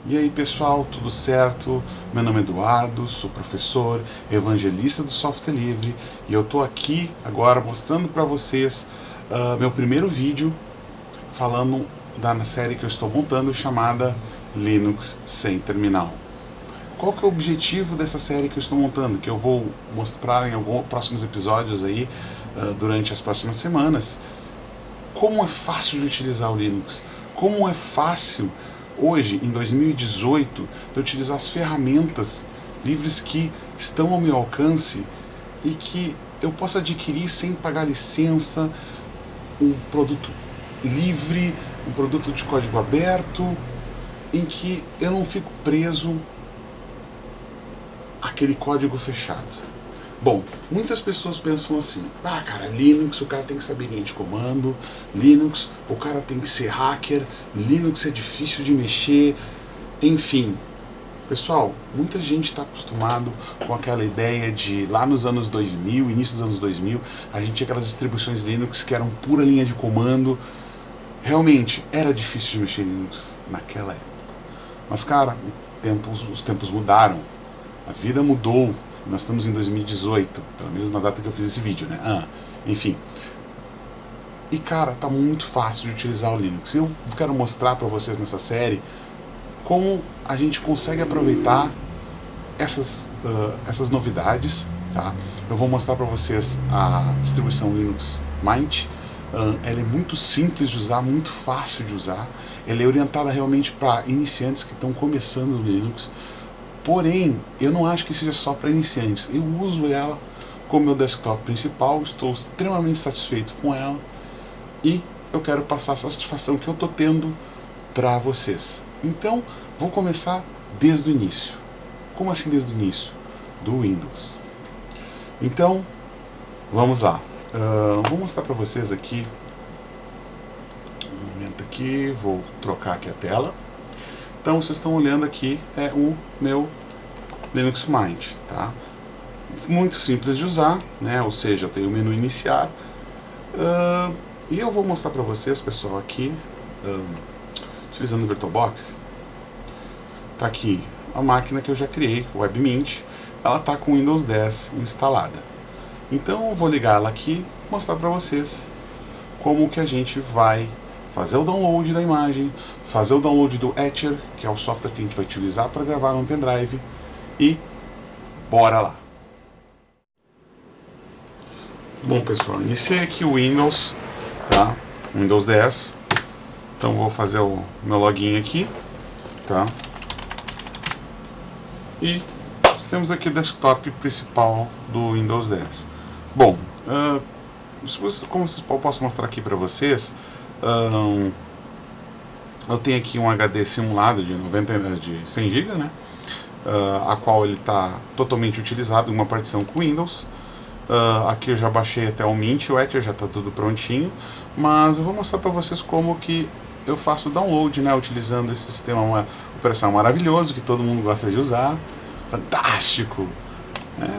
E aí pessoal, tudo certo? Meu nome é Eduardo, sou professor, evangelista do software livre e eu tô aqui agora mostrando para vocês meu primeiro vídeo falando da série que eu estou montando chamada Linux sem terminal. Qual que é o objetivo dessa série que eu estou montando? Que eu vou mostrar em alguns próximos episódios aí durante as próximas semanas. Como é fácil de utilizar o Linux, como é fácil hoje, em 2018, de utilizar as ferramentas livres que estão ao meu alcance e que eu posso adquirir sem pagar licença, um produto livre, um produto de código aberto, em que eu não fico preso àquele código fechado. Bom, muitas pessoas pensam assim, cara, Linux o cara tem que saber linha de comando, Linux o cara tem que ser hacker, Linux é difícil de mexer, enfim. Pessoal, muita gente está acostumado com aquela ideia de lá nos anos 2000, início dos anos 2000, a gente tinha aquelas distribuições Linux que eram pura linha de comando. Realmente, era difícil de mexer em Linux naquela época. Mas cara, os tempos mudaram, a vida mudou. Nós estamos em 2018, pelo menos na data que eu fiz esse vídeo, né? Enfim. E cara, tá muito fácil de utilizar o Linux. Eu quero mostrar para vocês nessa série como a gente consegue aproveitar essas novidades, tá? Eu vou mostrar para vocês a distribuição Linux Mint. Ela é muito simples de usar, muito fácil de usar. Ela é orientada realmente para iniciantes que estão começando no Linux. Porém, eu não acho que seja só para iniciantes. Eu uso ela como meu desktop principal, estou extremamente satisfeito com ela e eu quero passar a satisfação que eu estou tendo para vocês. Então, vou começar desde o início. Como assim desde o início? Do Windows. Então, vamos lá. Vou mostrar para vocês aqui. Um momento aqui, vou trocar aqui a tela. Então vocês estão olhando aqui, é o meu Linux Mint, tá? Muito simples de usar, né? Ou seja, eu tenho o menu iniciar. E eu vou mostrar para vocês, pessoal, aqui, utilizando o VirtualBox. Tá aqui a máquina que eu já criei, o WebMint. Ela tá com Windows 10 instalada. Então eu vou ligar ela aqui e mostrar para vocês como que a gente vai fazer o download da imagem, fazer o download do Etcher, que é o software que a gente vai utilizar para gravar no pendrive, e bora lá! Bom pessoal, iniciei aqui o Windows, tá? Windows 10, então vou fazer o meu login aqui, tá? E temos aqui o desktop principal do Windows 10. Bom, como eu posso mostrar aqui para vocês, eu tenho aqui um HD simulado de 100 GB, né? A qual ele está totalmente utilizado em uma partição com Windows. Aqui eu já baixei até o Mint, o Etcher já está tudo prontinho, mas eu vou mostrar para vocês como que eu faço o download, né? Utilizando esse sistema operacional maravilhoso que todo mundo gosta de usar, fantástico!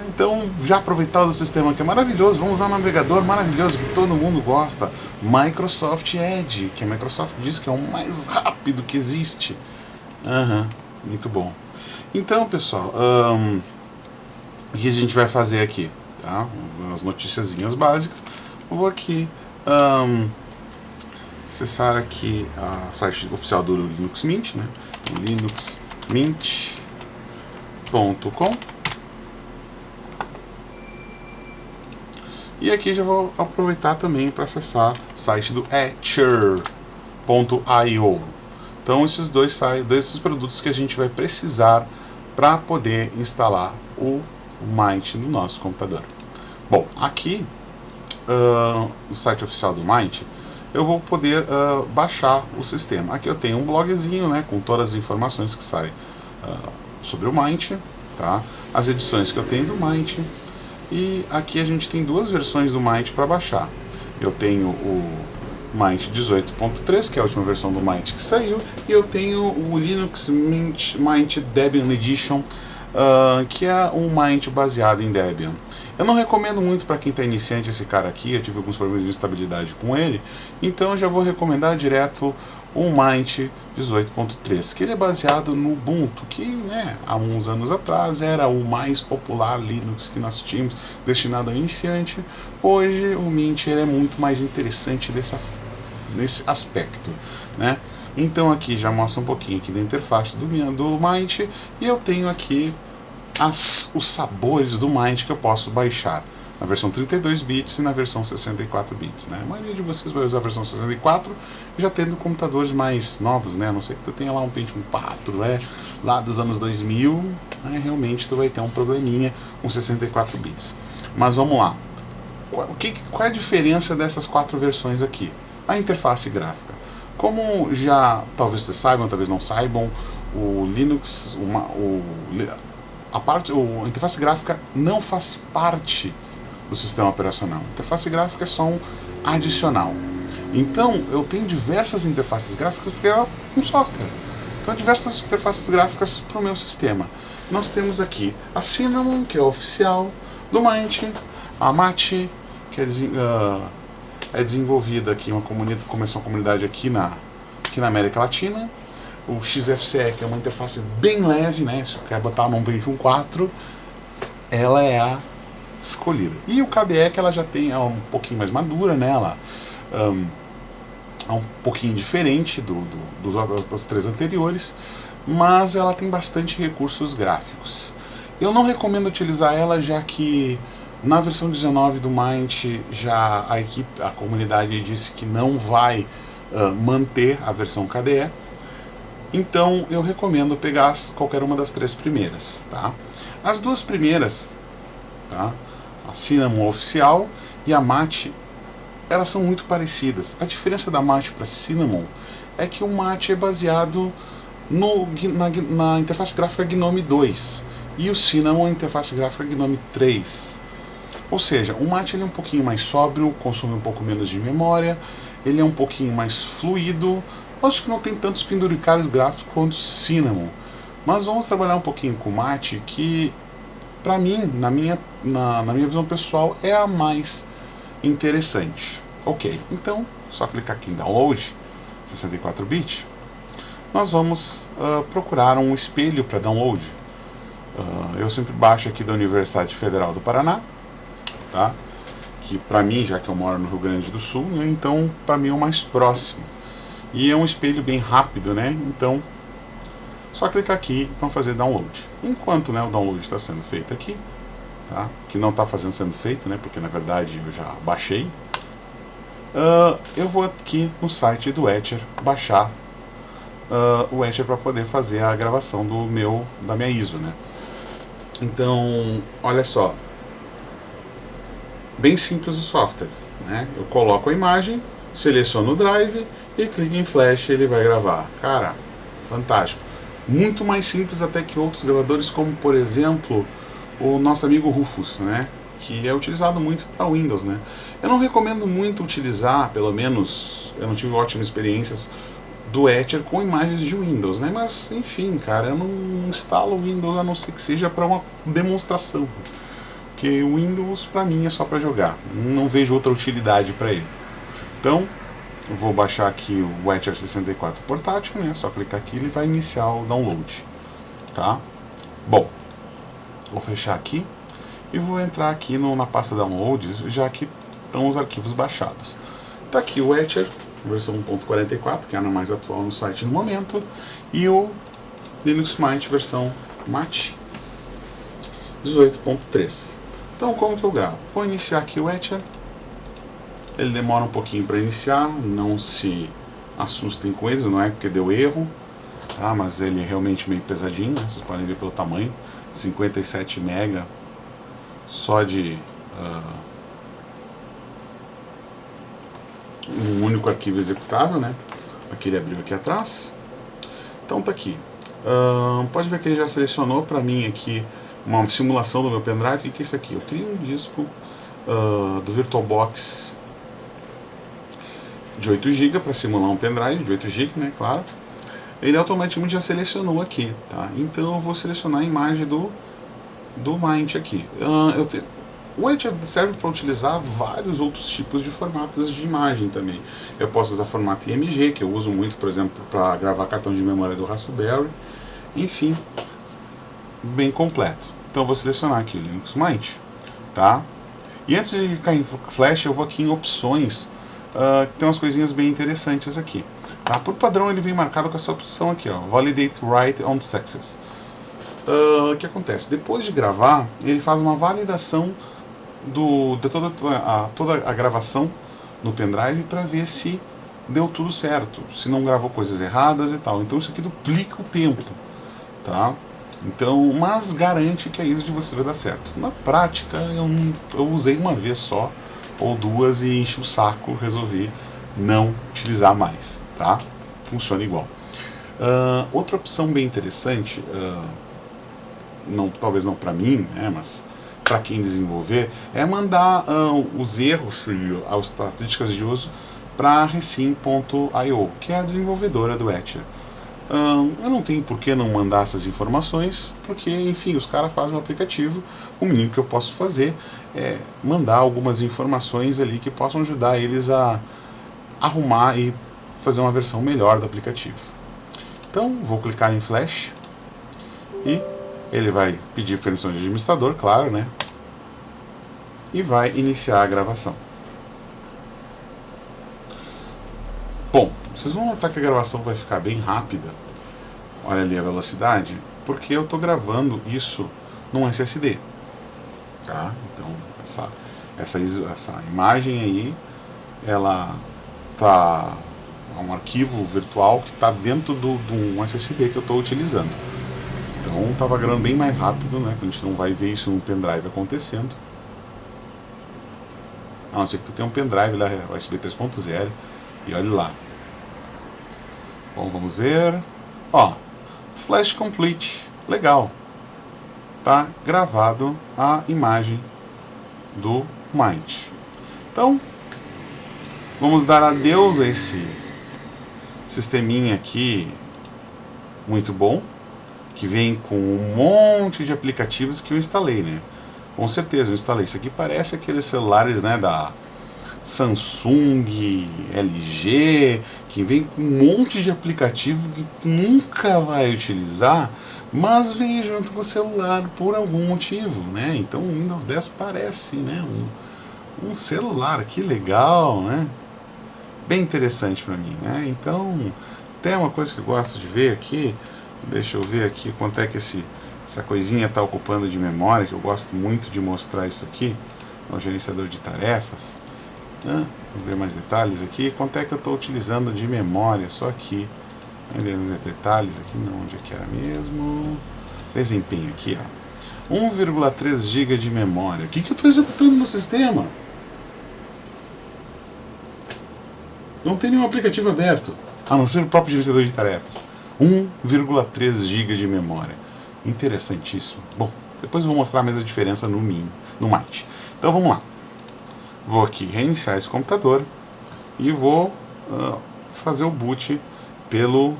Então, já aproveitado o sistema que é maravilhoso, vamos usar um navegador maravilhoso que todo mundo gosta, Microsoft Edge, que a Microsoft diz que é o mais rápido que existe. Muito bom. Então, pessoal, o que a gente vai fazer aqui? Tá? As noticiazinhas básicas. Eu vou aqui acessar aqui a site oficial do Linux Mint, né? linuxmint.com. E aqui já vou aproveitar também para acessar o site do Etcher.io. Então esses desses produtos que a gente vai precisar para poder instalar o Mint no nosso computador. Bom, aqui no site oficial do Mint eu vou poder baixar o sistema. Aqui eu tenho um blogzinho, né, com todas as informações que saem sobre o Mint, tá? As edições que eu tenho do Mint. E aqui a gente tem duas versões do Mint para baixar. Eu tenho o Mint 18.3, que é a última versão do Mint que saiu, e eu tenho o Linux Mint Debian Edition, que é um Mint baseado em Debian. Eu não recomendo muito para quem está iniciante esse cara aqui, eu tive alguns problemas de estabilidade com ele, então eu já vou recomendar direto o Mint 18.3, que ele é baseado no Ubuntu, que, né, há uns anos atrás era o mais popular Linux que nós tínhamos, destinado ao iniciante. Hoje o Mint ele é muito mais interessante nesse aspecto, né? Então aqui já mostra um pouquinho aqui da interface do Mint, e eu tenho aqui os sabores do Mint que eu posso baixar na versão 32 bits e na versão 64 bits, né? A maioria de vocês vai usar a versão 64, já tendo computadores mais novos, né? A não ser que tu tenha lá um Pentium 4, né? Lá dos anos 2000, né? Realmente tu vai ter um probleminha com 64 bits. Mas vamos lá. Qual é a diferença dessas 4 versões aqui? A interface gráfica. Como já, talvez vocês saibam, talvez não saibam, o Linux, a interface gráfica não faz parte do sistema operacional. A interface gráfica é só um adicional. Então, eu tenho diversas interfaces gráficas porque é um software. Então, diversas interfaces gráficas para o meu sistema. Nós temos aqui a Cinnamon, que é oficial do Mint, a Mate, que é desenvolvida aqui, começou uma comunidade aqui na América Latina. O XFCE, que é uma interface bem leve, né? Se quer botar num Pentium 4, ela é a escolhida. E o KDE, que ela já tem, é um pouquinho mais madura, né? Ela é um pouquinho diferente das 3 anteriores, mas ela tem bastante recursos gráficos. Eu não recomendo utilizar ela, já que na versão 19 do Mint já a comunidade disse que não vai manter a versão KDE. Então eu recomendo pegar qualquer uma das 3 primeiras, tá? As 2 primeiras, tá? A Cinnamon oficial e a Mate, elas são muito parecidas. A diferença da Mate para Cinnamon é que o Mate é baseado na interface gráfica GNOME 2 e o Cinnamon é a interface gráfica GNOME 3. Ou seja, o Mate ele é um pouquinho mais sóbrio, consome um pouco menos de memória, ele é um pouquinho mais fluido. Acho que não tem tantos penduricalhos gráficos quanto o Cinnamon, mas vamos trabalhar um pouquinho com o Mate, que para mim, na minha visão pessoal, é a mais interessante. Ok, então, só clicar aqui em Download, 64 bits, nós vamos procurar um espelho para download. Eu sempre baixo aqui da Universidade Federal do Paraná, tá? Que para mim, já que eu moro no Rio Grande do Sul, né, então para mim é o mais próximo. E é um espelho bem rápido, né? Então, só clicar aqui e vamos fazer download. Enquanto, né, o download está sendo feito aqui, tá? Que não está sendo feito, né? Porque na verdade eu já baixei. Eu vou aqui no site do Etcher baixar o Etcher para poder fazer a gravação da minha ISO, né? Então, olha só, bem simples o software, né? Eu coloco a imagem, seleciono o drive e clico em flash e ele vai gravar. Cara, fantástico. Muito mais simples até que outros gravadores, como por exemplo o nosso amigo Rufus, né? Que é utilizado muito para Windows, né? Eu não recomendo muito utilizar, pelo menos eu não tive ótimas experiências do Etcher com imagens de Windows, né? Mas enfim, cara, eu não instalo o Windows a não ser que seja para uma demonstração, porque o Windows para mim é só para jogar, não vejo outra utilidade para ele. Então, eu vou baixar aqui o Etcher 64 portátil, né? Só clicar aqui e ele vai iniciar o download, tá? Bom, vou fechar aqui e vou entrar aqui na pasta downloads, já que estão os arquivos baixados. Tá aqui o Etcher, versão 1.44, que é a mais atual no site no momento, e o Linux Mint versão Mate 18.3. Então, como que eu gravo? Vou iniciar aqui o Etcher. Ele demora um pouquinho para iniciar, não se assustem com ele, não é porque deu erro, tá? Mas ele é realmente meio pesadinho, né? Vocês podem ver pelo tamanho, 57 MB só de um único arquivo executável, né? Aqui ele abriu aqui atrás. Então tá aqui. Pode ver que ele já selecionou para mim aqui uma simulação do meu pendrive. O que é isso aqui? Eu crio um disco do VirtualBox de 8 GB para simular um pendrive de 8 GB, né, claro. Ele automaticamente já selecionou aqui, tá? Então eu vou selecionar a imagem do Mint aqui. O Etcher serve para utilizar vários outros tipos de formatos de imagem também. Eu posso usar formato IMG, que eu uso muito, por exemplo, para gravar cartão de memória do Raspberry. Enfim, bem completo. Então eu vou selecionar aqui o Linux Mint, tá? E antes de cair em Flash, eu vou aqui em opções, que tem umas coisinhas bem interessantes aqui. Tá? Por padrão ele vem marcado com essa opção aqui, ó, Validate Write on Success. O que acontece? Depois de gravar, ele faz uma validação de toda a gravação no pendrive para ver se deu tudo certo, se não gravou coisas erradas e tal. Então isso aqui duplica o tempo, tá? Então, mas garante que a ISO de você vai dar certo. Na prática, eu usei uma vez só, ou duas, e enchi o saco, resolvi não utilizar mais, tá? Funciona igual. Outra opção bem interessante, talvez não para mim, né, mas para quem desenvolver, é mandar os erros e as estatísticas de uso para a Recim.io, que é a desenvolvedora do Etcher. Eu não tenho por que não mandar essas informações, porque, enfim, os caras fazem um aplicativo. O mínimo que eu posso fazer é mandar algumas informações ali que possam ajudar eles a arrumar e fazer uma versão melhor do aplicativo. Então, vou clicar em Flash e ele vai pedir permissão de administrador, claro, né? E vai iniciar a gravação. Bom, vocês vão notar que a gravação vai ficar bem rápida. Olha ali a velocidade, porque eu estou gravando isso num SSD. Tá? Então, essa imagem aí, ela tá um arquivo virtual que está dentro de um SSD que eu estou utilizando. Então, estava gravando bem mais rápido, né? Então, a gente não vai ver isso no pendrive acontecendo. A não ser que tu tenha um pendrive lá, USB 3.0, e olhe lá. Bom, vamos ver. Ó, Flash Complete, legal. Tá gravado a imagem do Mint. Então, vamos dar adeus a esse sisteminha aqui muito bom, que vem com um monte de aplicativos que eu instalei, né? Com certeza eu instalei. Isso aqui parece aqueles celulares, né, da Samsung, LG, que vem com um monte de aplicativo que tu nunca vai utilizar, mas vem junto com o celular por algum motivo, né? Então o Windows 10 parece, né, um celular, que legal, né? Bem interessante para mim, né? Então tem uma coisa que eu gosto de ver aqui, deixa eu ver aqui quanto é que essa coisinha está ocupando de memória, que eu gosto muito de mostrar isso aqui, é o gerenciador de tarefas. Vamos ver mais detalhes aqui. Quanto é que eu estou utilizando de memória? Só aqui. Detalhes aqui, não, onde é que era mesmo? Desempenho aqui, ó. 1,3 GB de memória. O que eu estou executando no sistema? Não tem nenhum aplicativo aberto, a não ser o próprio gerenciador de tarefas. 1,3 GB de memória. Interessantíssimo. Bom, depois eu vou mostrar a mesma diferença no Mint. Então vamos lá. Vou aqui reiniciar esse computador e vou fazer o boot pelo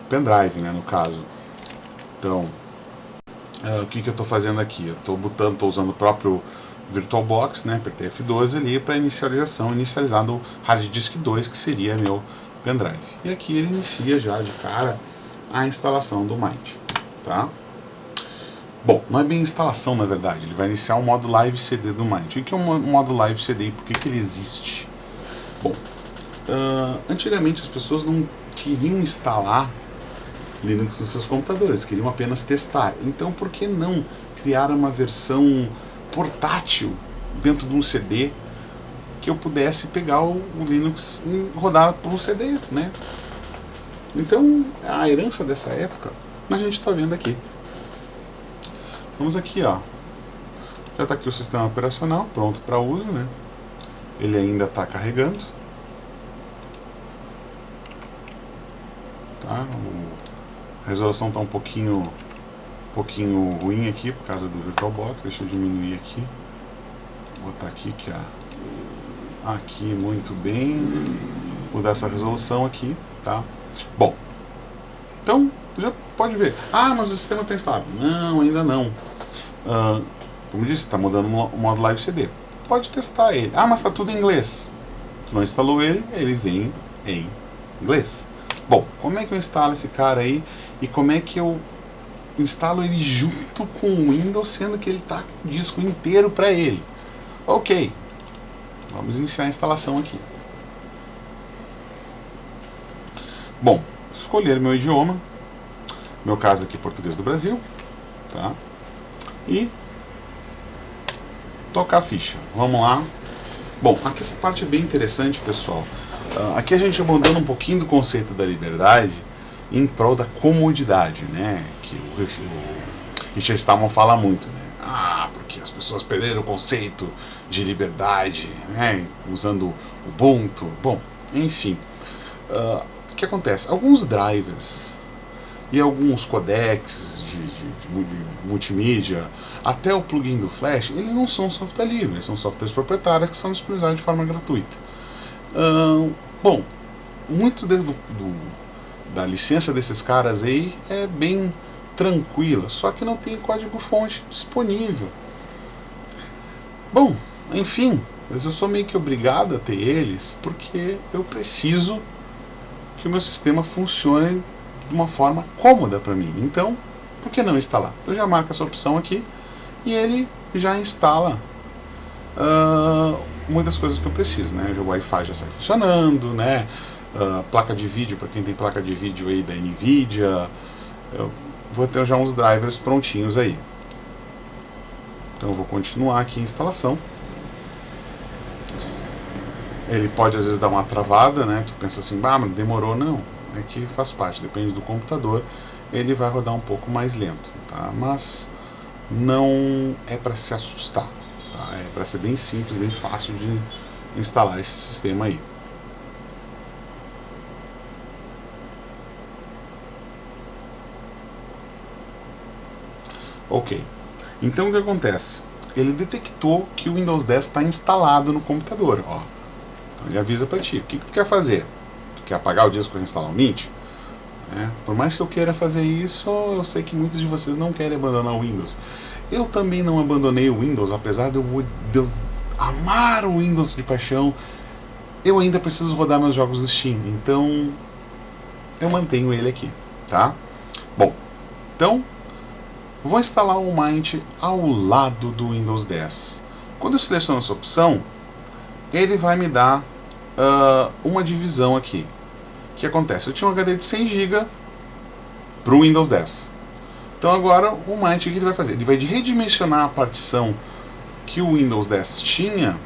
pendrive, né, no caso. Então, o que eu estou fazendo aqui? Eu estou usando o próprio VirtualBox, né, apertei F12 ali para inicializar no hard disk 2, que seria meu pendrive. E aqui ele inicia já de cara a instalação do Mint, tá? Bom, não é bem instalação, na verdade. Ele vai iniciar o modo Live CD do Mint. O que é um modo Live CD e por que ele existe? Bom, antigamente as pessoas não queriam instalar Linux nos seus computadores, queriam apenas testar. Então, por que não criar uma versão portátil dentro de um CD que eu pudesse pegar o Linux e rodar por um CD, né? Então, a herança dessa época, a gente está vendo aqui. Vamos aqui, ó. Já está aqui o sistema operacional pronto para uso, né? Ele ainda está carregando. Tá? A resolução está um pouquinho ruim aqui por causa do VirtualBox. Deixa eu diminuir aqui. Vou botar aqui que aqui muito bem. Vou dar essa resolução aqui, tá? Bom. Então, já pode ver. Ah, mas o sistema está instável. Não, ainda não. como disse, está mudando o modo Live CD. Pode testar ele. Ah, mas está tudo em inglês. Tu não instalou ele, ele vem em inglês. Bom, como é que eu instalo esse cara aí e como é que eu instalo ele junto com o Windows, sendo que ele está com o disco inteiro para ele? Ok, vamos iniciar a instalação aqui. Bom, escolher meu idioma, meu caso aqui português do Brasil, tá? E tocar a ficha. Vamos lá. Bom, aqui essa parte é bem interessante, pessoal. Aqui a gente abandona um pouquinho do conceito da liberdade em prol da comodidade, né? Que o Richard Stallman fala muito, né? Ah, porque as pessoas perderam o conceito de liberdade, né? Usando o Ubuntu. Bom, enfim. O que acontece? Alguns drivers e alguns codecs de multimídia, até o plugin do Flash, eles não são software livre, eles são softwares proprietários que são disponibilizados de forma gratuita. Bom, muito da licença desses caras aí é bem tranquila, só que não tem código-fonte disponível. Bom, enfim, mas eu sou meio que obrigado a ter eles porque eu preciso que o meu sistema funcione de uma forma cômoda para mim. Então, por que não instalar? Então já marca essa opção aqui e ele já instala muitas coisas que eu preciso, né? O Wi-Fi já sai funcionando, né? Placa de vídeo, para quem tem placa de vídeo aí da Nvidia, eu vou ter já uns drivers prontinhos aí. Então eu vou continuar aqui a instalação. Ele pode às vezes dar uma travada, né? Tu pensa assim, mas demorou, não. É que faz parte, depende do computador, ele vai rodar um pouco mais lento, tá? Mas não é para se assustar, tá? É para ser bem simples, bem fácil de instalar esse sistema aí. Ok, então o que acontece? Ele detectou que o Windows 10 está instalado no computador, ó. Então ele avisa para ti, o que tu quer fazer? Tu quer apagar o disco e instalar o Mint? Por mais que eu queira fazer isso, eu sei que muitos de vocês não querem abandonar o Windows. Eu também não abandonei o Windows, apesar de eu amar o Windows de paixão. Eu ainda preciso rodar meus jogos do Steam, então eu mantenho ele aqui, tá? Bom, então vou instalar o Mint ao lado do Windows 10. Quando eu seleciono essa opção, ele vai me dar uma divisão aqui. O que acontece? Eu tinha um HD de 100 GB para o Windows 10. Então agora o Mint, o que ele vai fazer? Ele vai redimensionar a partição que o Windows 10 tinha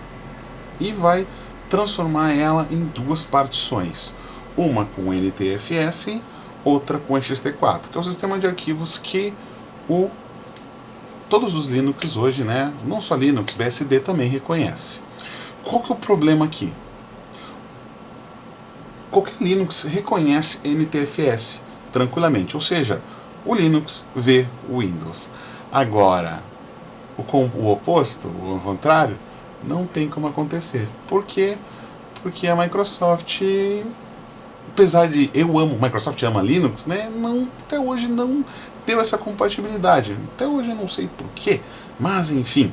e vai transformar ela em duas partições. Uma com NTFS, outra com ext4, que é o sistema de arquivos que todos os Linux hoje, né, não só Linux, BSD também reconhece. Qual que é o problema aqui? Qualquer Linux reconhece NTFS tranquilamente, ou seja, o Linux vê o Windows. Agora, o oposto, o contrário, não tem como acontecer. Por quê? Porque a Microsoft, apesar de Microsoft ama Linux, né, até hoje não deu essa compatibilidade. Até hoje eu não sei porquê, mas enfim,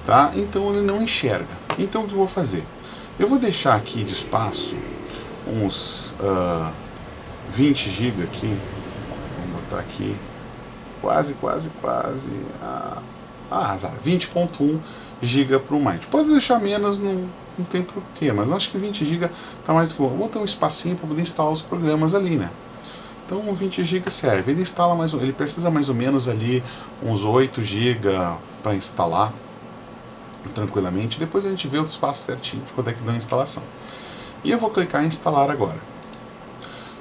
tá? Então ele não enxerga. Então o que eu vou fazer? Eu vou deixar aqui de espaço uns 20 GB aqui. Vamos botar aqui quase 20.1 GB para o Mint. Pode deixar menos, não tem porquê, mas eu acho que 20 GB está mais que bom. Vou ter um espacinho para poder instalar os programas ali, né? Então 20 GB serve. Ele precisa mais ou menos ali uns 8 GB para instalar tranquilamente. Depois a gente vê o espaço certinho de quando é que dá a instalação. E eu vou clicar em instalar agora.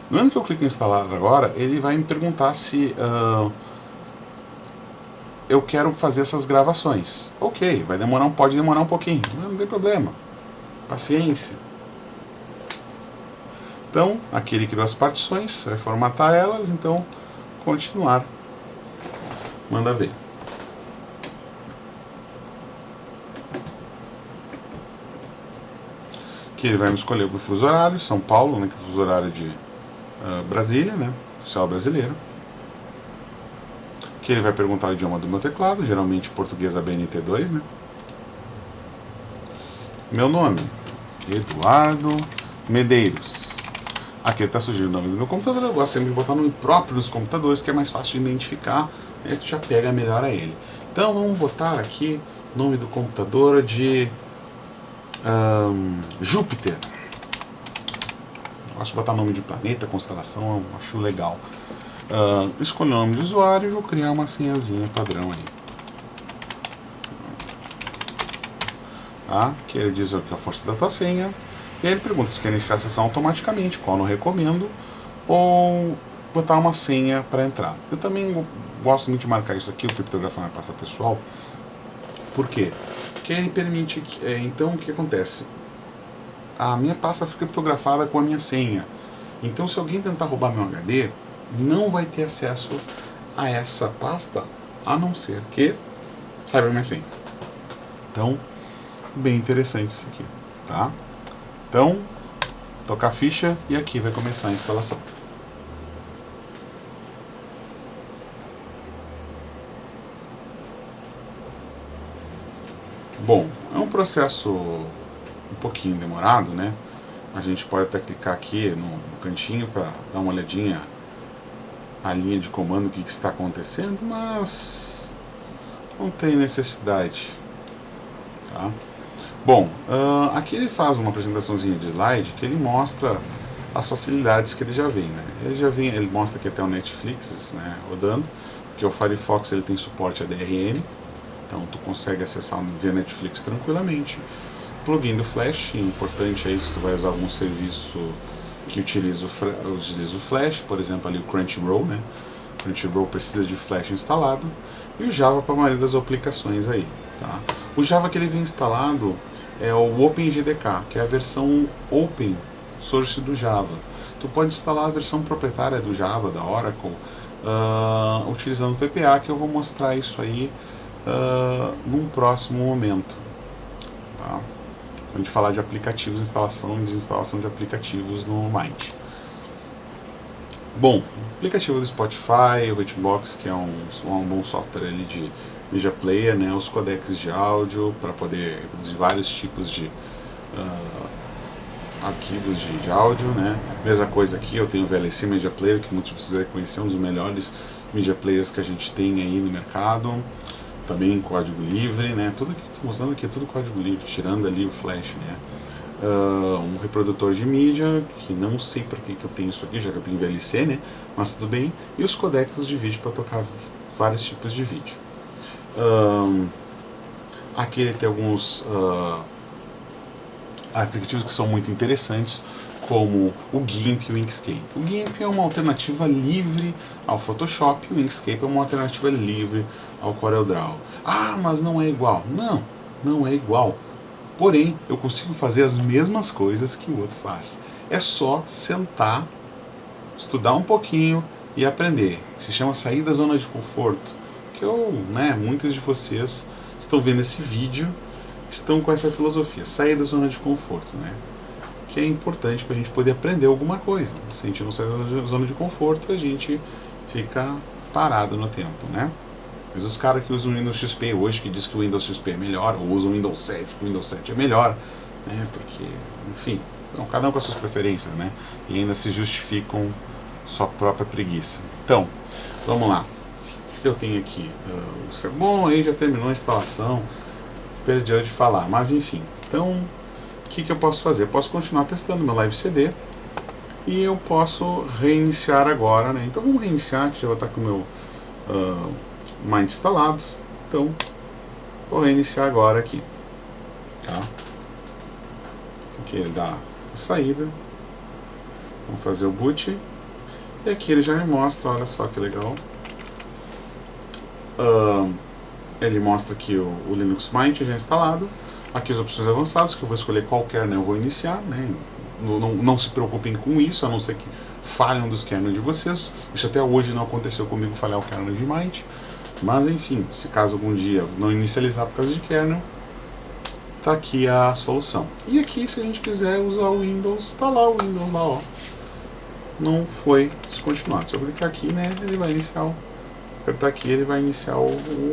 No momento que eu clico em instalar agora, ele vai me perguntar se eu quero fazer essas gravações. Ok, pode demorar um pouquinho, mas não tem problema. Paciência. Então, aqui ele criou as partições, vai formatar elas, então continuar. Manda ver. Aqui ele vai me escolher o fuso horário, São Paulo, né, que é o fuso horário de Brasília, né, oficial brasileiro. que ele vai perguntar o idioma do meu teclado, geralmente português ABNT2, né? Meu nome, Eduardo Medeiros. Aqui está surgindo o nome do meu computador, eu gosto sempre de botar o nome próprio nos computadores, que é mais fácil de identificar, aí tu já pega melhor a ele. Então vamos botar aqui o nome do computador de Júpiter. Gosto de botar nome de planeta, constelação, eu acho legal. Escolho o nome de usuário e vou criar uma senhazinha padrão aí. Tá? Que ele diz aqui a força da tua senha. E aí ele pergunta se quer iniciar a sessão automaticamente, qual eu não recomendo, ou botar uma senha para entrar. Eu também gosto muito de marcar isso aqui, o criptografar na pasta pessoal. Por quê? Porque ele permite que, então o que acontece? A minha pasta fica criptografada com a minha senha. Então se alguém tentar roubar meu HD, não vai ter acesso a essa pasta, a não ser que saiba a minha senha. Então, bem interessante isso aqui, tá? Então, tocar a ficha e aqui vai começar a instalação. Bom, é um processo um pouquinho demorado, né? A gente pode até clicar aqui no cantinho para dar uma olhadinha a linha de comando, o que está acontecendo, mas não tem necessidade, tá? Bom, aqui ele faz uma apresentaçãozinha de slide que ele mostra as facilidades que ele já vem, né? Ele mostra aqui até o Netflix, né, rodando, que o Firefox ele tem suporte a DRM, então tu consegue acessar via Netflix tranquilamente. Plugin do Flash, importante aí se tu vai usar algum serviço que utiliza o Flash, por exemplo ali o Crunchyroll, né? Crunchyroll precisa de Flash instalado, e o Java para a maioria das aplicações aí, tá? O Java que ele vem instalado é o OpenJDK, que é a versão open source do Java. Tu pode instalar a versão proprietária do Java, da Oracle, utilizando o PPA, que eu vou mostrar isso aí num próximo momento, tá? A gente falar de aplicativos, instalação e desinstalação de aplicativos no Mind. Bom, aplicativo do Spotify, o Hitbox, que é um bom software ali de media player, né, os codecs de áudio para poder reproduzir vários tipos de arquivos de áudio, né. Mesma coisa aqui, eu tenho o VLC Media Player, que muitos de vocês devem conhecer, um dos melhores media players que a gente tem aí no mercado. Também código livre, né? Tudo que estou mostrando aqui é tudo código livre, tirando ali o Flash, né? Um reprodutor de mídia, que não sei para que eu tenho isso aqui, já que eu tenho VLC, né? Mas tudo bem. E os codecs de vídeo para tocar vários tipos de vídeo. Aqui ele tem alguns aplicativos que são muito interessantes, como o GIMP e o Inkscape. O GIMP é uma alternativa livre ao Photoshop, e o Inkscape é uma alternativa livre ao CorelDRAW. Ah, mas não é igual. Não, não é igual. Porém, eu consigo fazer as mesmas coisas que o outro faz. É só sentar, estudar um pouquinho e aprender. Se chama sair da zona de conforto. Que muitos de vocês estão vendo esse vídeo, estão com essa filosofia, sair da zona de conforto, né? Que é importante para a gente poder aprender alguma coisa. Se a gente não sair da zona de conforto, a gente fica parado no tempo, né? Mas os caras que usam o Windows XP hoje, que diz que o Windows XP é melhor, ou usam o Windows 7, que o Windows 7 é melhor, né? Porque, enfim, cada um com as suas preferências, né? E ainda se justificam sua própria preguiça. Então, vamos lá. Eu tenho aqui, bom, aí já terminou a instalação, perdi de falar, mas enfim. Então, o que eu posso fazer? Eu posso continuar testando meu Live CD e eu posso reiniciar agora, né? Então vamos reiniciar, que já vou estar com o meu Mind instalado. Então vou reiniciar agora aqui, tá? Aqui ele dá a saída, vamos fazer o boot e aqui ele já me mostra, olha só que legal. Ele mostra aqui o Linux Mint já instalado. Aqui as opções avançadas, que eu vou escolher qual kernel eu vou iniciar, né? Não se preocupem com isso, a não ser que falhem um dos kernels de vocês. Isso até hoje não aconteceu comigo, falhar o kernel de Mint. Mas enfim, se caso algum dia não inicializar por causa de kernel, tá aqui a solução. E aqui, se a gente quiser usar o Windows, tá lá o Windows lá, ó. Não foi descontinuado. Se eu clicar aqui, né, ele vai iniciar apertar aqui ele vai iniciar o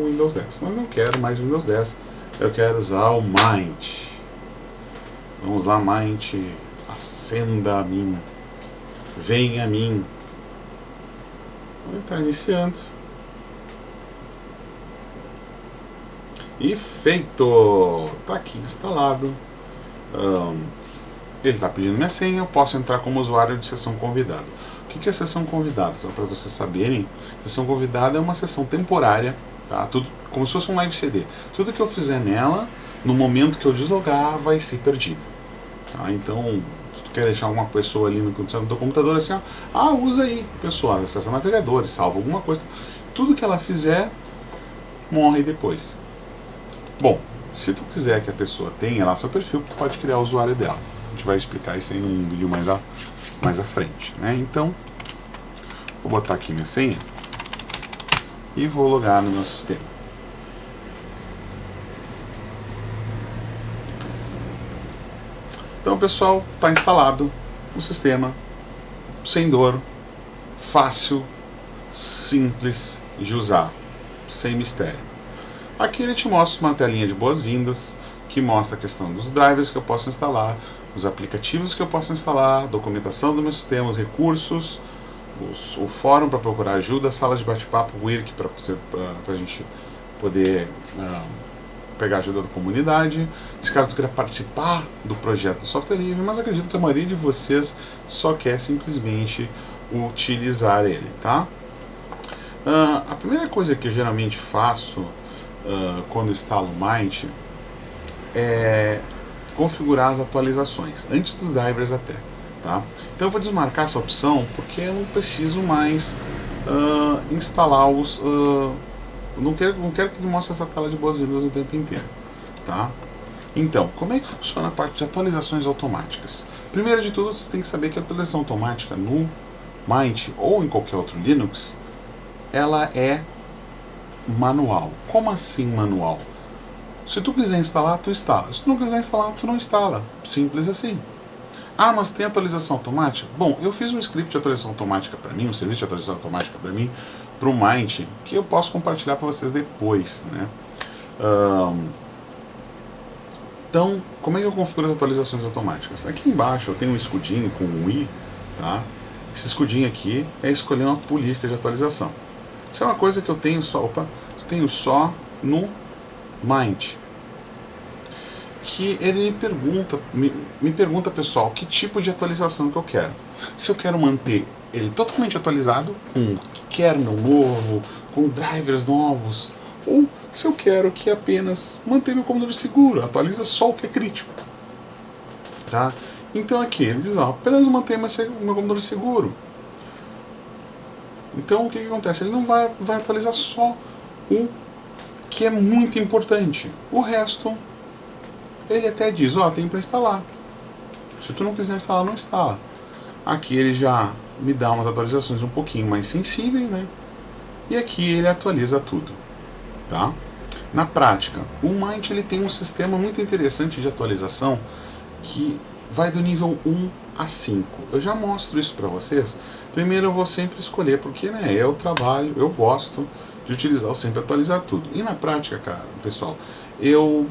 Windows 10. Mas não quero mais o Windows 10, eu quero usar o Mint. Vamos lá, Mint, acenda a mim, venha a mim. Está iniciando. E feito! Está aqui instalado. Ele está pedindo minha senha, eu posso entrar como usuário de sessão convidada. O que é sessão convidada? Só para vocês saberem, sessão convidada é uma sessão temporária, tá? Tudo como se fosse um live CD. Tudo que eu fizer nela, no momento que eu deslogar, vai ser perdido. Tá? Então, se tu quer deixar uma pessoa ali no teu computador assim, usa aí, pessoal, acessa navegadores, salva alguma coisa. Tudo que ela fizer, morre depois. Bom, se tu quiser que a pessoa tenha lá seu perfil, tu pode criar o usuário dela. A gente vai explicar isso aí num vídeo mais à frente, né? Então, vou botar aqui minha senha e vou logar no meu sistema. Então, pessoal, está instalado o sistema, sem dor, fácil, simples de usar, sem mistério. Aqui ele te mostra uma telinha de boas-vindas, que mostra a questão dos drivers que eu posso instalar, os aplicativos que eu posso instalar, documentação do meu sistema, os recursos, o fórum para procurar ajuda, a sala de bate-papo, o IRC para a gente poder pegar ajuda da comunidade, se caso tu queira participar do projeto do software livre, mas acredito que a maioria de vocês só quer simplesmente utilizar ele, tá? A primeira coisa que eu geralmente faço quando instalo o Mint é configurar as atualizações, antes dos drivers até, tá? Então eu vou desmarcar essa opção porque eu não preciso mais instalar os... não quero que ele mostre essa tela de boas-vindas o tempo inteiro, tá? Então, como é que funciona a parte de atualizações automáticas? Primeiro de tudo, vocês têm que saber que a atualização automática no Mint ou em qualquer outro Linux, ela é manual. Como assim manual? Se tu quiser instalar, tu instala. Se tu não quiser instalar, tu não instala. Simples assim. Mas tem atualização automática? Bom, eu fiz um script de atualização automática para mim, um serviço de atualização automática para mim, para o Mint, que eu posso compartilhar para vocês depois, né? Então, como é que eu configuro as atualizações automáticas? Aqui embaixo eu tenho um escudinho com um i, tá? Esse escudinho aqui é escolher uma política de atualização. Isso é uma coisa que eu tenho só no Mint. Que ele me pergunta, pessoal, que tipo de atualização que eu quero. Se eu quero manter ele totalmente atualizado, com kernel novo, com drivers novos, ou se eu quero que apenas mantenha meu computador seguro, atualiza só o que é crítico. Tá? Então aqui ele diz, apenas mantenha meu computador seguro. Então o que acontece? Ele não vai atualizar só o que é muito importante. O resto, ele até diz, tem para instalar. Se tu não quiser instalar, não instala. Aqui ele já me dá umas atualizações um pouquinho mais sensíveis, né? E aqui ele atualiza tudo, tá? Na prática, o Mint ele tem um sistema muito interessante de atualização que vai do nível 1 a 5. Eu já mostro isso para vocês. Primeiro eu vou sempre escolher, porque eu trabalho, eu gosto de utilizar o sempre atualizar tudo. E na prática, cara, pessoal, eu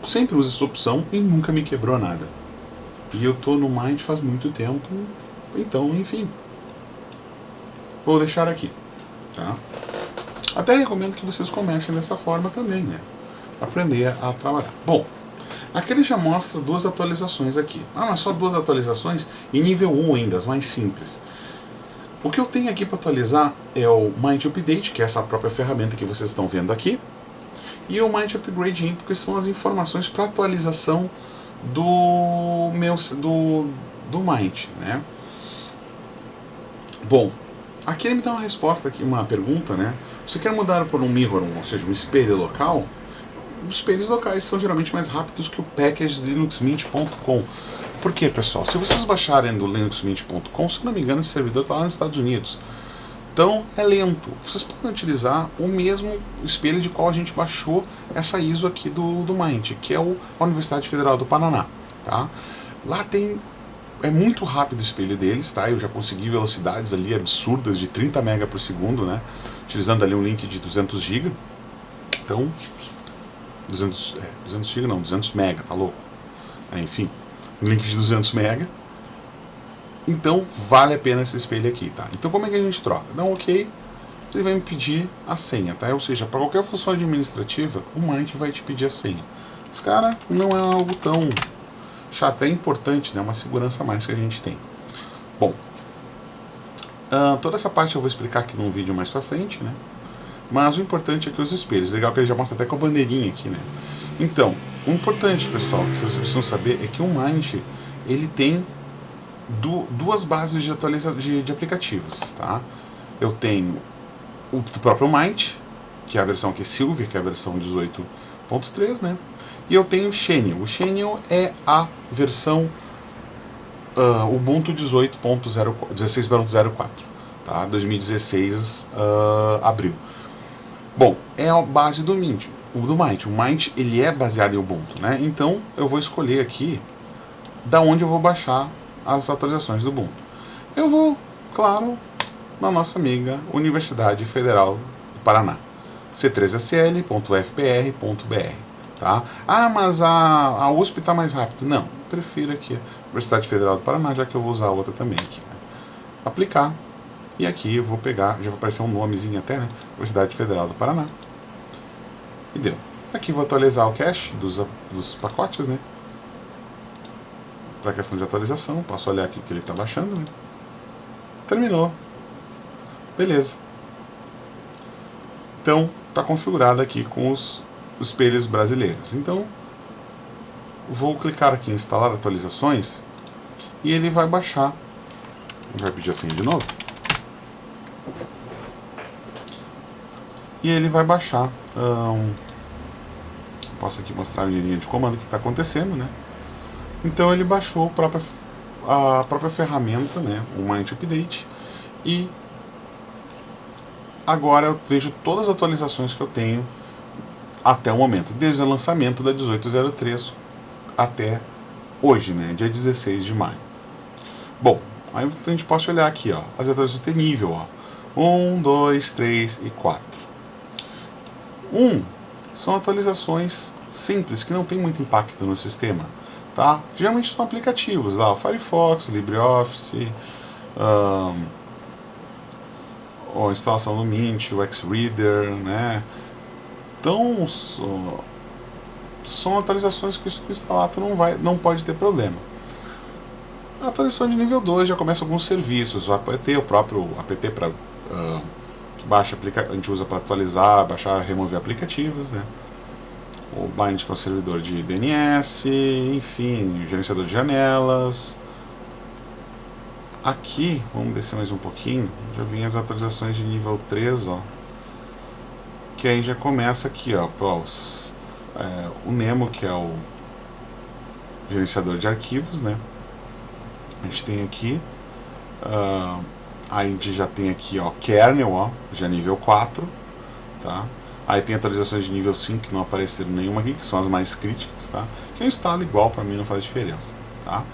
sempre uso essa opção e nunca me quebrou nada. E eu tô no Mint faz muito tempo, então, enfim. Vou deixar aqui, tá? Até recomendo que vocês comecem dessa forma também, né? Aprender a trabalhar. Bom, aqui ele já mostra duas atualizações aqui. Mas só duas atualizações e nível 1 ainda, as mais simples. O que eu tenho aqui para atualizar é o Mint Update, que é essa própria ferramenta que vocês estão vendo aqui, e o Mint Upgrade Info, que são as informações para atualização do Mint, né? Bom, aqui ele me dá uma resposta aqui, uma pergunta, né? Você quer mudar por um mirror, ou seja, um espelho local? Os espelhos locais são geralmente mais rápidos que o package linuxmint.com. Por quê, pessoal? Se vocês baixarem do linuxmint.com, se não me engano, esse servidor está lá nos Estados Unidos. Então, é lento. Vocês podem utilizar o mesmo espelho de qual a gente baixou essa ISO aqui do Mint, que é a Universidade Federal do Paraná. Tá? Lá tem É muito rápido o espelho deles, tá? Eu já consegui velocidades ali absurdas de 30 MB por segundo, né? Utilizando ali um link de 200 GB. Então, 200 GB não, 200 MB, tá louco? Enfim, um link de 200 MB. Então, vale a pena esse espelho aqui, tá? Então, como é que a gente troca? Dá um OK, ele vai me pedir a senha, tá? Ou seja, para qualquer função administrativa, o Mind vai te pedir a senha. Esse cara não é algo tão chato, é importante, né? Uma segurança a mais que a gente tem. Bom, toda essa parte eu vou explicar aqui num vídeo mais pra frente, né? Mas o importante é que os espelhos, legal que ele já mostra até com a bandeirinha aqui, né? Então, o importante, pessoal, que vocês precisam saber é que o Mind, ele tem duas bases de aplicativos, tá? Eu tenho o próprio Mind, que é a versão aqui Sylvia, que é a versão 18.3, né? E eu tenho o Xenial. O Xenial é a versão Ubuntu 16.04, tá? 2016, abril. Bom, é a base do Mind. O Mind ele é baseado em Ubuntu, né? Então eu vou escolher aqui da onde eu vou baixar as atualizações do Ubuntu. Eu vou, claro, na nossa amiga Universidade Federal do Paraná, c3sl.ufpr.br, tá? Ah, mas a USP está mais rápido. Não, prefiro aqui a Universidade Federal do Paraná, já que eu vou usar a outra também aqui, né? Aplicar, e aqui eu vou pegar, já vai aparecer um nomezinho até, né? Universidade Federal do Paraná. E deu. Aqui vou atualizar o cache dos pacotes, né? Para questão de atualização, posso olhar aqui que ele está baixando, né? Terminou. Beleza. Então, está configurado aqui com os espelhos brasileiros. Então, vou clicar aqui em instalar atualizações e ele vai baixar. Vai pedir a senha de novo. E ele vai baixar. Posso aqui mostrar a minha linha de comando que está acontecendo, né? Então ele baixou a própria ferramenta, né? O Mind Update. E agora eu vejo todas as atualizações que eu tenho até o momento, desde o lançamento da 18.03 até hoje, né? Dia 16 de maio. Bom, aí a gente pode olhar aqui, ó, as atualizações de nível, ó. 1, 2, 3 e 4. São atualizações simples, que não tem muito impacto no sistema, tá? Geralmente são aplicativos, lá, o Firefox, LibreOffice, a instalação do Mint, o Xreader, né? Então, são atualizações que se tu instalar tu não pode ter problema. A atualização de nível 2 já começa alguns serviços, o apt, o próprio apt para baixa a gente usa para atualizar, baixar, remover aplicativos, né? O Bind, que é o servidor de DNS, enfim, o gerenciador de janelas. Aqui, vamos descer mais um pouquinho, já vem as atualizações de nível 3, ó. Que aí já começa aqui, ó, o Nemo, que é o gerenciador de arquivos, né? A gente tem aqui, aí a gente já tem aqui, ó, kernel, ó, já nível 4, tá? Aí tem atualizações de nível 5 que não apareceram nenhuma aqui, que são as mais críticas, tá? Que eu instalo igual, pra mim não faz diferença, tá?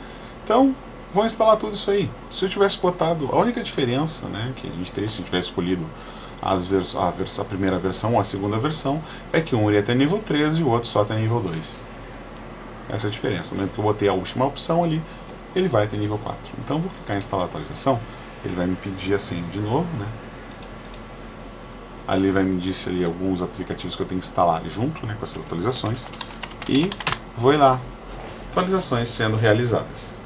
Então, vou instalar tudo isso aí. Se eu tivesse botado, a única diferença, né, que a gente teria se tivesse escolhido a primeira versão ou a segunda versão, é que um iria até nível 13 e o outro só até nível 2. Essa é a diferença. No momento que eu botei a última opção ali, ele vai até nível 4. Então, vou clicar em instalar atualização. Ele vai me pedir a senha de novo, né? Ali vai me dizer ali alguns aplicativos que eu tenho que instalar junto, né, com essas atualizações. E vou ir lá. Atualizações sendo realizadas.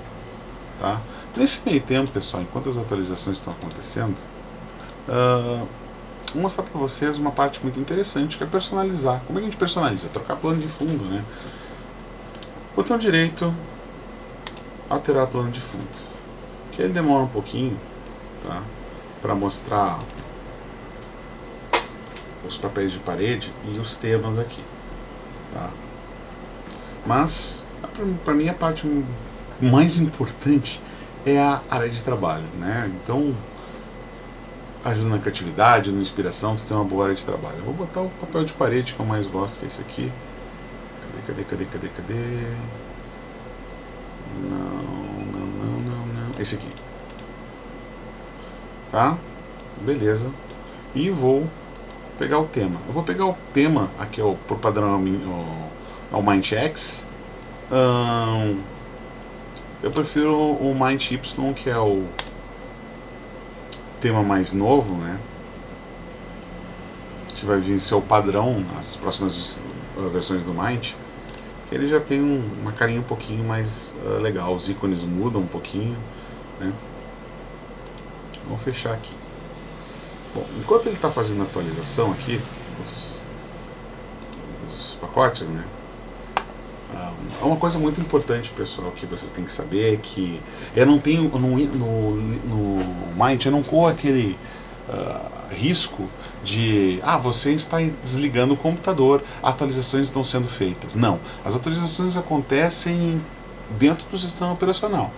Tá? Nesse meio tempo, pessoal, enquanto as atualizações estão acontecendo, vou mostrar para vocês uma parte muito interessante, que é personalizar. Como é que a gente personaliza? Trocar plano de fundo, né? Botão direito, alterar plano de fundo. Que ele demora um pouquinho, tá? Para mostrar os papéis de parede e os temas aqui, tá? Mas para mim a parte mais importante é a área de trabalho, né? Então ajuda na criatividade, na inspiração, tu tem uma boa área de trabalho. Eu vou botar o papel de parede que eu mais gosto, que é esse aqui. Cadê? Não. esse aqui. Tá? Beleza. E vou pegar o tema. Eu vou pegar o tema, aqui é por padrão é o MindX. Eu prefiro o MindY, que é o tema mais novo, né? Que vai vir ser o padrão nas próximas versões do Mind. Ele já tem uma carinha um pouquinho mais legal, os ícones mudam um pouquinho, né? Vamos fechar aqui. Bom, enquanto ele está fazendo a atualização aqui dos pacotes, né? Uma coisa muito importante, pessoal, que vocês têm que saber é que eu não tenho no Mind, eu não corro aquele risco de você está desligando o computador, atualizações estão sendo feitas. Não, as atualizações acontecem dentro do sistema operacional.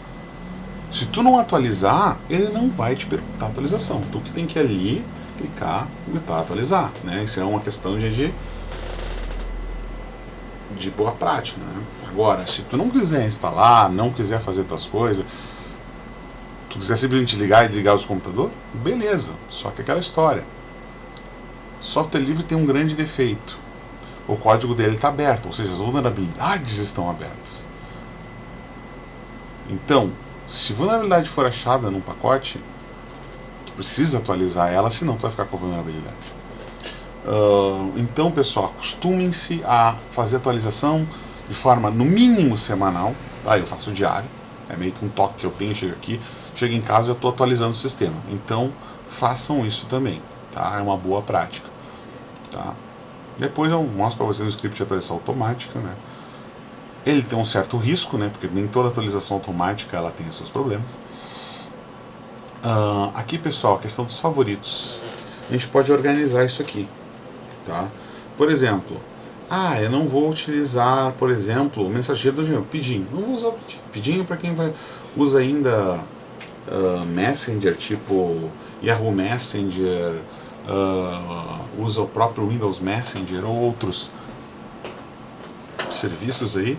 Se tu não atualizar, ele não vai te perguntar a atualização. Tu que tem que ir ali, clicar e botar atualizar, né? Isso é uma questão de boa prática, né? Agora, se tu não quiser instalar, não quiser fazer tuas coisas, tu quiser simplesmente ligar e desligar os computadores, beleza. Só que aquela história. Software livre tem um grande defeito. O código dele está aberto, ou seja, as vulnerabilidades estão abertas. Então, se vulnerabilidade for achada num pacote, tu precisa atualizar ela, senão tu vai ficar com a vulnerabilidade. Então, pessoal, acostumem-se a fazer atualização de forma, no mínimo, semanal. Tá? Eu faço diário, é meio que um toque que eu tenho, chego aqui, chego em casa e eu estou atualizando o sistema. Então, façam isso também, tá? É uma boa prática. Tá? Depois eu mostro para vocês o script de atualização automática, né? Ele tem um certo risco, né? Porque nem toda atualização automática ela tem os seus problemas. Aqui, pessoal, a questão dos favoritos. A gente pode organizar isso aqui, tá? Por exemplo, eu não vou utilizar, por exemplo, o mensageiro do Gmail, Pidgin. Não vou usar o Pidgin. Pidgin é para quem usa ainda Messenger, tipo Yahoo Messenger, usa o próprio Windows Messenger ou outros serviços aí.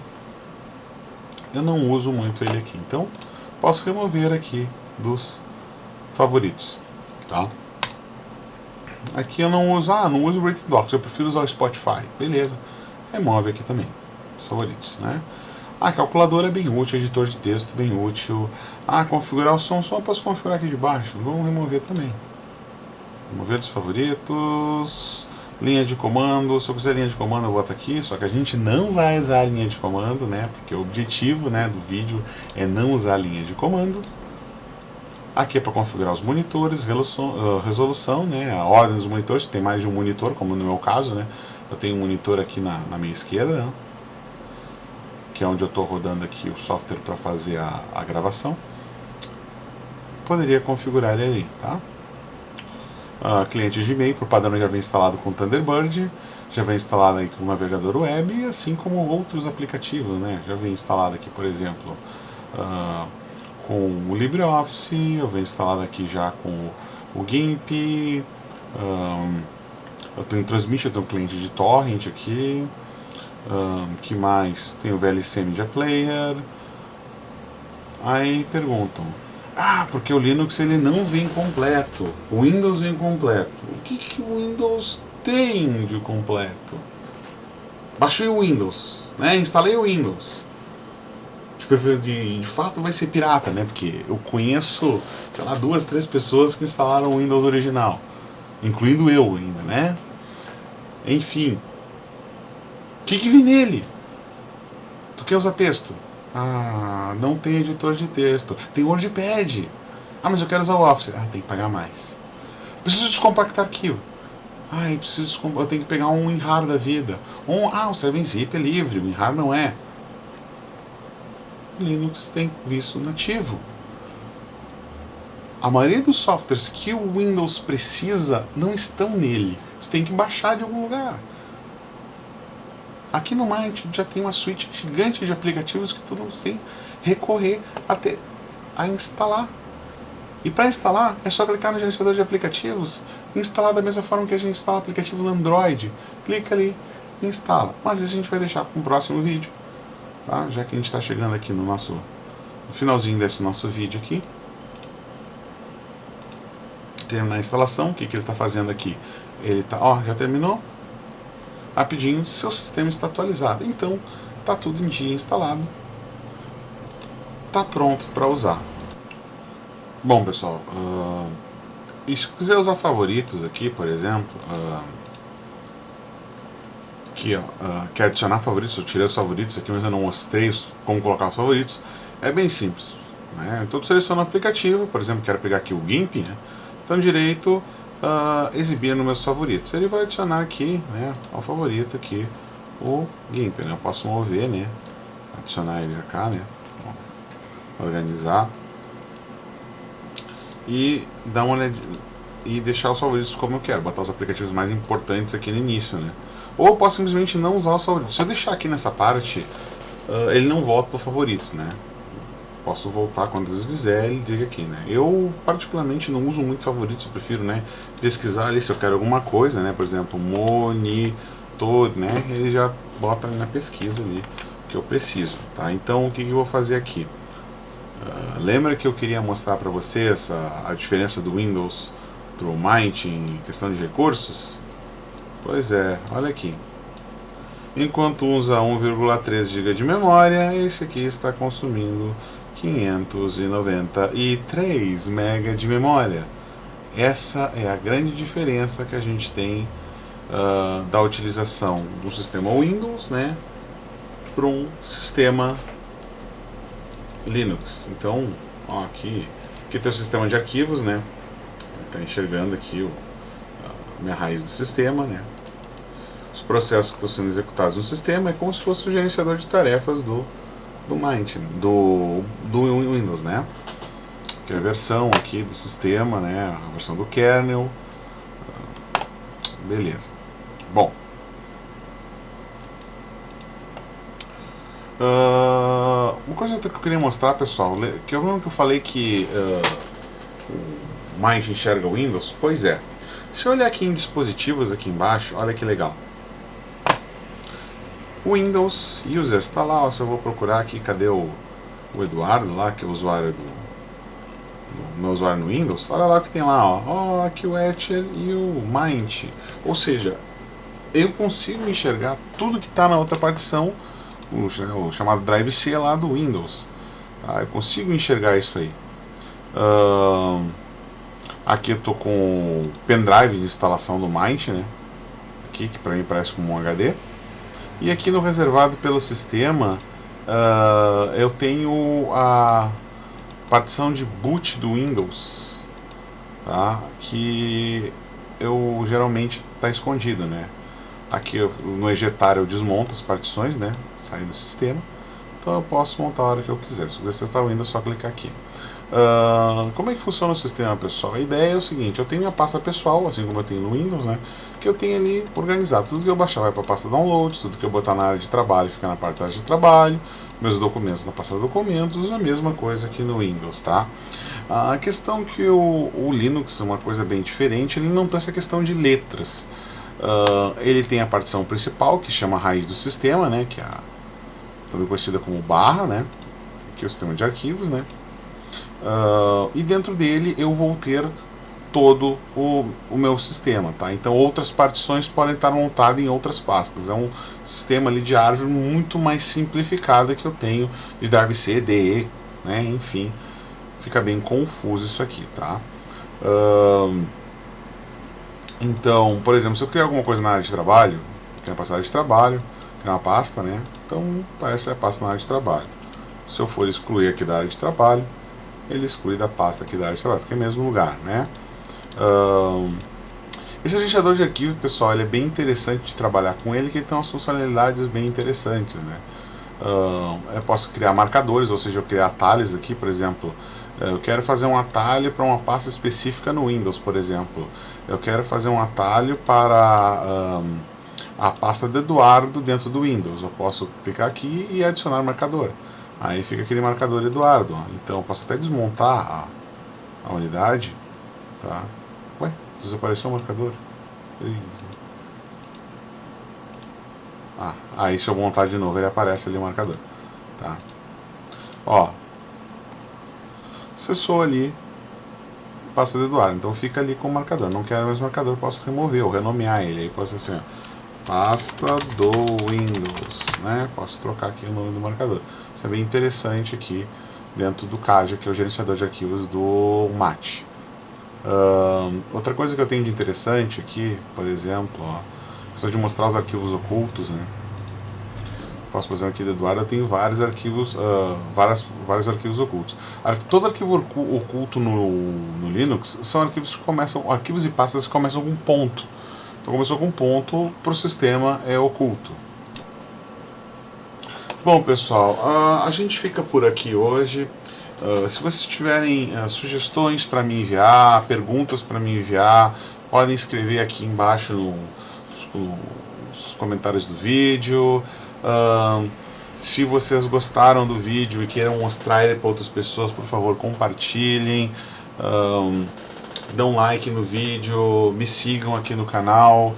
Eu não uso muito ele aqui, então posso remover aqui dos favoritos, tá? Aqui eu não uso, não uso o Written Docs, eu prefiro usar o Spotify, beleza? Remove aqui também, os favoritos, né? A calculadora é bem útil, editor de texto bem útil. Configurar o som, só posso configurar aqui de baixo, vamos remover também. Remover dos favoritos, linha de comando, se eu quiser linha de comando eu boto aqui, só que a gente não vai usar a linha de comando, né? Porque o objetivo, né, do vídeo é não usar a linha de comando. Aqui é para configurar os monitores, resolução, né, a ordem dos monitores, se tem mais de um monitor, como no meu caso, né? Eu tenho um monitor aqui na minha esquerda, né, que é onde eu estou rodando aqui o software para fazer a gravação. Poderia configurar ele ali, tá? Cliente Gmail, por padrão já vem instalado com Thunderbird, já vem instalado aí com o navegador web, assim como outros aplicativos, né? Já vem instalado aqui, por exemplo, com o LibreOffice, eu venho instalado aqui já com o GIMP, eu tenho Transmission, eu tenho um cliente de torrent aqui, que mais? Tem o VLC Media Player. Aí perguntam, porque o Linux ele não vem completo, o Windows vem completo. O que o Windows tem de completo? Baixei o Windows, né? Instalei o Windows. De fato vai ser pirata, né? Porque eu conheço, sei lá, 2, 3 pessoas que instalaram o Windows original, incluindo eu ainda, né? Enfim, o que vem nele? Tu quer usar texto? Não tem editor de texto. Tem WordPad. Mas eu quero usar o Office. Tem que pagar mais. Preciso descompactar arquivo. Eu tenho que pegar um WinRAR da vida. O 7-zip é livre, o WinRAR não é. Linux tem visto nativo. A maioria dos softwares que o Windows precisa não estão nele. Você tem que baixar de algum lugar. Aqui no Mind já tem uma suite gigante de aplicativos que tu não tem recorrer até a instalar. E para instalar é só clicar no gerenciador de aplicativos e instalar da mesma forma que a gente instala aplicativo no Android. Clica ali e instala. Mas isso a gente vai deixar para um próximo vídeo, tá? Já que a gente está chegando aqui no finalzinho desse nosso vídeo aqui. terminar a instalação. O que ele está fazendo aqui? Ele está, ó, já terminou. Rapidinho, seu sistema está atualizado. Então, está tudo em dia instalado. Está pronto para usar. Bom, pessoal, e se quiser usar favoritos aqui, por exemplo, aqui, quer adicionar favoritos, eu tirei os favoritos aqui, mas eu não mostrei como colocar os favoritos. É bem simples, né? Então, eu seleciono o aplicativo, por exemplo, quero pegar aqui o GIMP, né? Então, direito, exibir nos meus favoritos. Ele vai adicionar aqui, né, ao favorito aqui, o GIMP, né? Eu posso mover, né? Adicionar ele cá, né? Organizar e dar uma olhada e deixar os favoritos como eu quero, botar os aplicativos mais importantes aqui no início, né? Ou eu posso simplesmente não usar os favoritos. Se eu deixar aqui nessa parte, ele não volta para os favoritos, né? Posso voltar quando eu quiser, ele liga aqui, né? Eu particularmente não uso muito favoritos, eu prefiro, né, pesquisar ali se eu quero alguma coisa, né? Por exemplo, monitor, né? Ele já bota ali na pesquisa ali o que eu preciso, tá? Então o que eu vou fazer aqui? Lembra que eu queria mostrar para vocês a diferença do Windows para o Mint em questão de recursos? Pois é, olha aqui. Enquanto usa 1,3 GB de memória, esse aqui está consumindo 593 MB de memória. Essa é a grande diferença que a gente tem da utilização do sistema Windows, né, para um sistema Linux. Então, ó, aqui tem o sistema de arquivos, né? Está enxergando aqui a minha raiz do sistema, né? Os processos que estão sendo executados no sistema é como se fosse o gerenciador de tarefas do Mint, do Windows, né? Que é a versão aqui do sistema, né? A versão do kernel. Beleza. Bom. Uma coisa que eu queria mostrar, pessoal, que eu lembro que eu falei que o Mint enxerga o Windows. Pois é, se eu olhar aqui em dispositivos aqui embaixo, olha que legal. O Windows User está lá, ó, se eu vou procurar aqui, cadê o Eduardo lá, que é o usuário do meu usuário no Windows, olha lá o que tem lá, ó, aqui o Etcher e o Mint. Ou seja, eu consigo enxergar tudo que está na outra partição, o chamado Drive C lá do Windows, tá? Eu consigo enxergar isso aí. Aqui eu estou com o pendrive de instalação do Mint, né? Aqui, que para mim parece como um HD. E aqui no reservado pelo sistema, eu tenho a partição de boot do Windows, tá? Que eu geralmente está escondido, né? Aqui no ejetar eu desmonto as partições, né? Sair do sistema. Então eu posso montar a hora que eu quiser. Se quiser acessar o Windows, é só clicar aqui. Como é que funciona o sistema, pessoal? A ideia é o seguinte: eu tenho minha pasta pessoal, assim como eu tenho no Windows, né? Que eu tenho ali organizado. Tudo que eu baixar vai para a pasta downloads, tudo que eu botar na área de trabalho fica na parte da área de trabalho, meus documentos na pasta documentos, a mesma coisa aqui no Windows, tá? A questão que o Linux é uma coisa bem diferente, ele não tem essa questão de letras. Ele tem a partição principal, que chama raiz do sistema, né? Que é também conhecida como barra, né? Que é o sistema de arquivos, né? E dentro dele eu vou ter todo o meu sistema, tá? Então outras partições podem estar montadas em outras pastas. É um sistema ali de árvore muito mais simplificado que eu tenho de Drive C, DE, né? Enfim, fica bem confuso isso aqui, tá? Então, por exemplo, se eu criar alguma coisa na área de trabalho, que é a pasta de trabalho, que é uma pasta, né? Então parece a pasta na área de trabalho. Se eu for excluir aqui da área de trabalho, ele exclui da pasta aqui da área de trabalho, porque é o mesmo lugar, né? Esse gerenciador de arquivo, pessoal, ele é bem interessante de trabalhar com ele, que ele tem umas funcionalidades bem interessantes, né? Eu posso criar marcadores, ou seja, eu criar atalhos aqui, por exemplo. Eu quero fazer um atalho para uma pasta específica no Windows, por exemplo. Eu quero fazer um atalho para a pasta do Eduardo dentro do Windows. Eu posso clicar aqui e adicionar marcador. Aí fica aquele marcador Eduardo. Então eu posso até desmontar a unidade, tá? Ué, desapareceu o marcador. Aí se eu montar de novo ele aparece ali o marcador, tá? Ó, acessou ali, pasta do Eduardo, então fica ali com o marcador. Não quero mais marcador, posso remover ou renomear ele, aí posso assim, ó, pasta do Windows, né? Posso trocar aqui o nome do marcador. Isso é bem interessante aqui dentro do CAGE, que é o gerenciador de arquivos do MAT. Outra coisa que eu tenho de interessante aqui, por exemplo, ó, questão de mostrar os arquivos ocultos, né? Posso fazer aqui do Eduardo, eu tenho vários arquivos, vários arquivos ocultos. Todo arquivo oculto no Linux são arquivos que começam, arquivos e pastas que começam com ponto. Então começou com ponto, para o sistema é oculto. Bom, pessoal, a gente fica por aqui hoje. Se vocês tiverem sugestões para me enviar, perguntas para me enviar, podem escrever aqui embaixo nos comentários do vídeo. Se vocês gostaram do vídeo e queiram mostrar ele para outras pessoas, por favor, compartilhem, dão like no vídeo, me sigam aqui no canal.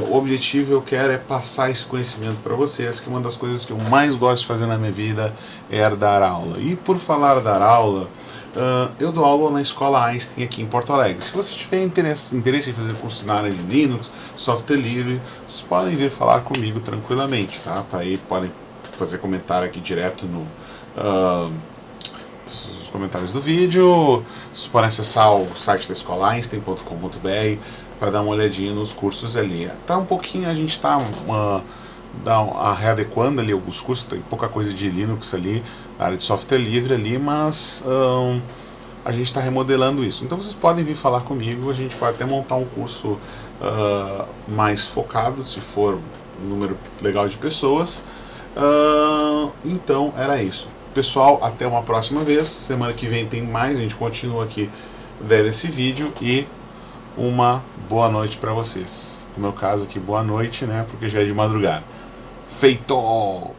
O objetivo eu quero é passar esse conhecimento para vocês, que uma das coisas que eu mais gosto de fazer na minha vida é dar aula. E por falar dar aula, eu dou aula na Escola Einstein aqui em Porto Alegre. Se você tiver interesse em fazer curso na área de Linux, software livre, vocês podem vir falar comigo tranquilamente, tá? Tá aí, podem fazer comentário aqui direto nos comentários do vídeo. Vocês podem acessar o site da Escola Einstein.com.br para dar uma olhadinha nos cursos ali. Tá um pouquinho, a gente está readequando ali alguns cursos, tem pouca coisa de Linux ali, na área de software livre ali, mas a gente está remodelando isso. Então vocês podem vir falar comigo, a gente pode até montar um curso mais focado, se for um número legal de pessoas. Então era isso. Pessoal, até uma próxima vez. Semana que vem tem mais, a gente continua aqui dando esse vídeo e uma boa noite para vocês. No meu caso aqui, boa noite, né? Porque já é de madrugada. Feito!